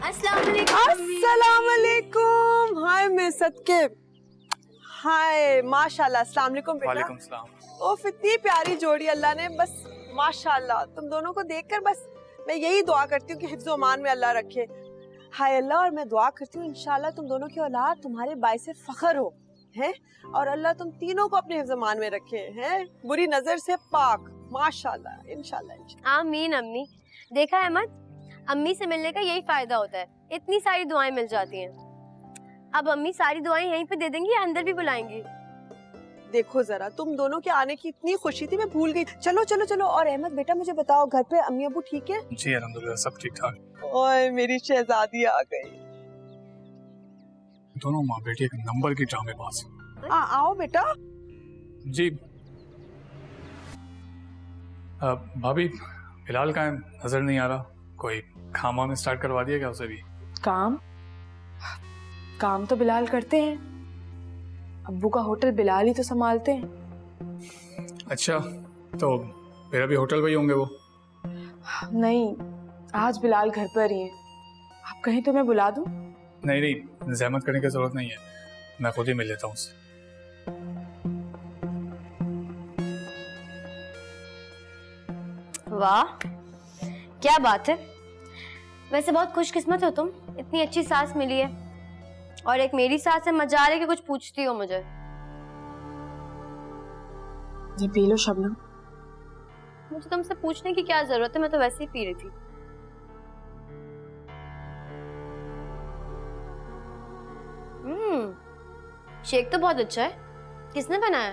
अस्सलाम वालेकुम। हाय मैं सदके। हाय माशाल्लाह। अस्सलाम वालेकुम बेटा। वालेकुम सलाम। ओफ इतनी प्यारी जोड़ी अल्लाह ने, बस माशाल्लाह। तुम दोनों को देखकर बस मैं यही दुआ करती हूँ कि हिफ्ज़ अमान में अल्लाह रखे। हाय अल्लाह, और मैं दुआ करती हूँ इंशाल्लाह तुम दोनों की औलाद तुम्हारे बाइसे फख्र हो, हैं, और अल्लाह तुम तीनों को अपने हिफ्ज़ अमान में रखे, हैं, बुरी नजर से पाक, माशाल्लाह, इंशाल्लाह। आमीन अम्मी। देखा अहमद, अम्मी से मिलने का यही फायदा होता है, इतनी सारी दुआएं मिल जाती हैं। अब अम्मी सारी दुआएं यहीं पे दे देंगी या अंदर भी बुलाएंगी? देखो जरा, तुम दोनों के आने की इतनी खुशी थी, मैं भूल गई। चलो चलो चलो। और अहमद बेटा मुझे बताओ, घर पे अम्मी अबू ठीक है? जी अल्हम्दुलिल्लाह सब ठीक ठाक। ओए मेरी शहजादी आ गई। दोनों माँ बेटी एक नंबर की ड्रामेबाज। आओ बेटा। जी भाभी, बिलाल का नजर नहीं आ रहा, कोई काम वाम स्टार्ट करवा दिया क्या उसे भी? काम तो बिलाल करते हैं, अब्बू का होटल बिलाल ही तो संभालते हैं। अच्छा, तो मेरा भी होटल वही होंगे वो? नहीं, आज बिलाल घर पर ही है। आप कहीं तो मैं बुला दूं? नहीं नहीं, जहमत करने की जरूरत नहीं है, मैं खुद ही मिल लेता हूँ उससे। वाह क्या बात है, वैसे बहुत खुशकिस्मत हो तुम, इतनी अच्छी सास मिली है। और एक मेरी सास है, मजा आ रही है कि कुछ पूछती हो मुझे। ये पी लो शबनम। मुझे तुमसे पूछने की क्या जरूरत है, मैं तो वैसे ही पी रही थी। शेक तो बहुत अच्छा है, किसने बनाया?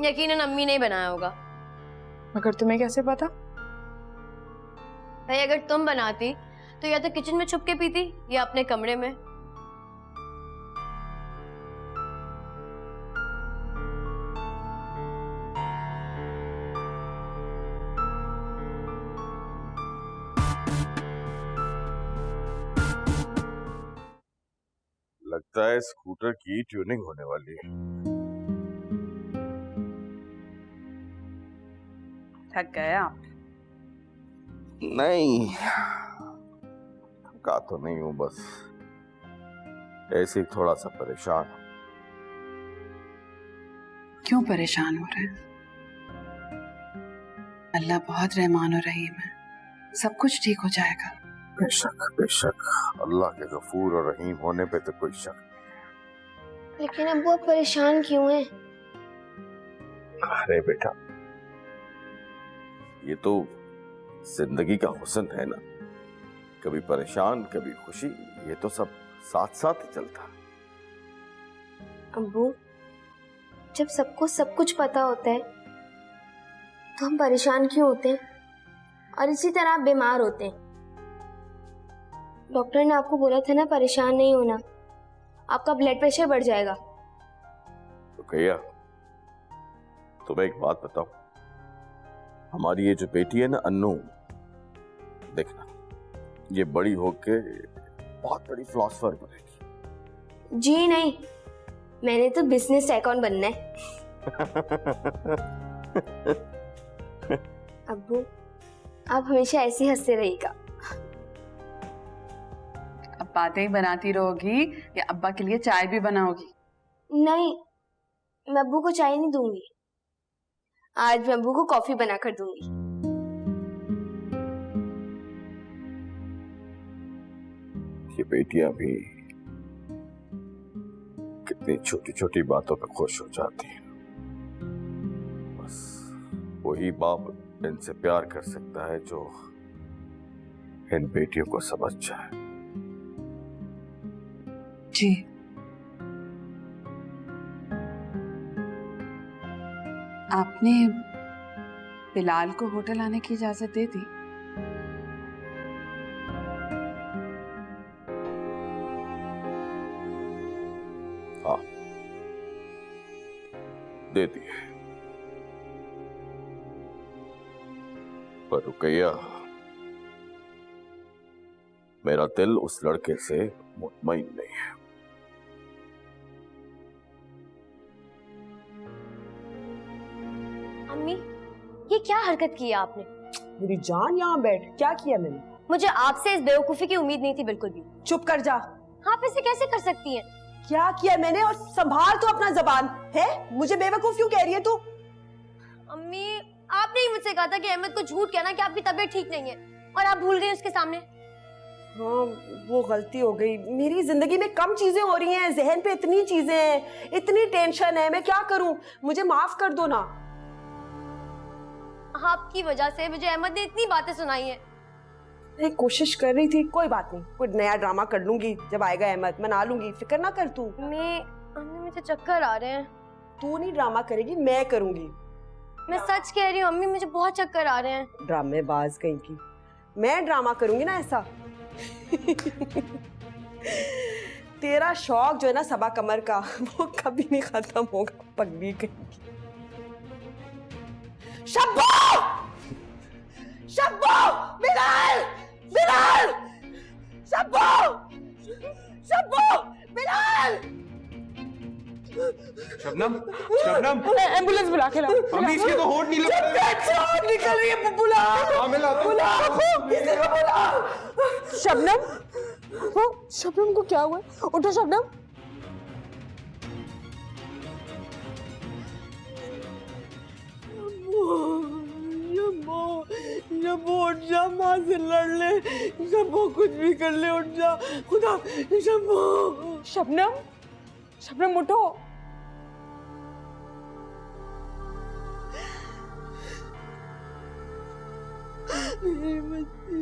यकीनन अम्मी ने ही बनाया होगा। मगर तुम्हें कैसे पता? भाई अगर तुम बनाती तो या तो किचन में छुप के पीती या अपने कमरे में। लगता है स्कूटर की ट्यूनिंग होने वाली है। थक गए आप? नहीं, थका तो नहीं हूं, बस ऐसे ही थोड़ा सा परेशान हूं। क्यों परेशान हो रहे हैं? अल्लाह बहुत रहमान और रहीम है, सब कुछ ठीक हो जाएगा। बेशक बेशक, अल्लाह के गफूर और रहीम होने पे तो कोई शक नहीं। लेकिन अब वो परेशान क्यों है? अरे बेटा, ये तो जिंदगी का हुस्न है ना, कभी परेशान कभी खुशी, ये तो सब साथ साथ ही चलता है। अब्बू, जब सबको सब कुछ पता होता है तो हम परेशान क्यों होते हैं? और इसी तरह आप बीमार होते हैं। डॉक्टर ने आपको बोला था ना परेशान नहीं होना, आपका ब्लड प्रेशर बढ़ जाएगा। तो भैया तुम्हें एक बात बताऊं, हमारी ये जो बेटी है ना अन्नू, देखना ये बड़ी होके बहुत बड़ी फिलोसफर बनेगी। जी नहीं, मैंने तो बिजनेस टाइकून बनना है। अब्बू, आप हमेशा ऐसे ही हंसते रहिएगा। अब बातें ही बनाती रहोगी या अब्बा के लिए चाय भी बनाओगी? नहीं, मैं अब्बू को चाय नहीं दूंगी, आज मैं अब्बू को कॉफी बनाकर दूंगी। ये बेटियां भी कितनी छोटी छोटी बातों पे खुश हो जाती हैं। बस वही बाप इनसे प्यार कर सकता है जो इन बेटियों को समझ जाए। जी आपने बिलाल को होटल आने की इजाजत दे दी? हाँ दे दी, पर रुकैया, मेरा दिल उस लड़के से मुतमईन नहीं है। अम्मी, ये क्या हरकत की है आपने? मेरी जान, यहाँ बैठ, क्या किया मैंने? मुझे आपसे इस बेवकूफी की उम्मीद नहीं थी बिल्कुल भी। चुप कर जा। आप ऐसे कैसे कर सकती हैं? क्या किया मैंने? और संभाल तो अपना जबान है। मुझे बेवकूफ क्यों कह रही है तू? अम्मी, आपने ही मुझसे कहा था कि अहमद को झूठ कहना कि आपकी तबीयत ठीक नहीं है, और आप भूल गई उसके सामने। हाँ, वो गलती हो गई। मेरी जिंदगी में कम चीजें हो रही हैं, जहन पे इतनी चीजें हैं, इतनी टेंशन है, मैं क्या करूं? मुझे माफ कर दो ना। आपकी वजह से मुझे अहमद ने इतनी बातें सुनाई हैं। मैं कोशिश कर रही थी, कोई बात नहीं, कोई नया ड्रामा कर लूंगी जब आएगा अहमद, मना लूंगी, फिक्र ना कर तू। अम्मी मुझे चक्कर आ रहे हैं। तू नहीं ड्रामा करेगी, मैं करूंगी। मैं सच कह रही हूँ अम्मी, मुझे बहुत चक्कर आ रहे हैं। ड्रामेबाज कहीं की। मैं ड्रामा करूंगी ना ऐसा। तेरा शौक जो है ना सबा कमर का, वो कभी नहीं खत्म होगा, पगली कहीं की। शब्बो! शब्बो! बिलाल! बिलाल! शब्बो! शब्बो! बिलाल! शबनम, शबनम, एम्बुलेंस बुला के लाओ। अम्मी इसके तो होठ नहीं लग रहे। होठ निकल रही है। बुला, बुला, किसी को बुला। शबनम, वो शबनम को क्या हुआ? उठो शबनम। शब्बो उठ जा, माँ से लड़ ले। शब्बो कुछ भी कर ले, उठ जा। खुदा, शब्बो। शबनम, शबनम उठो। मेरी बच्ची।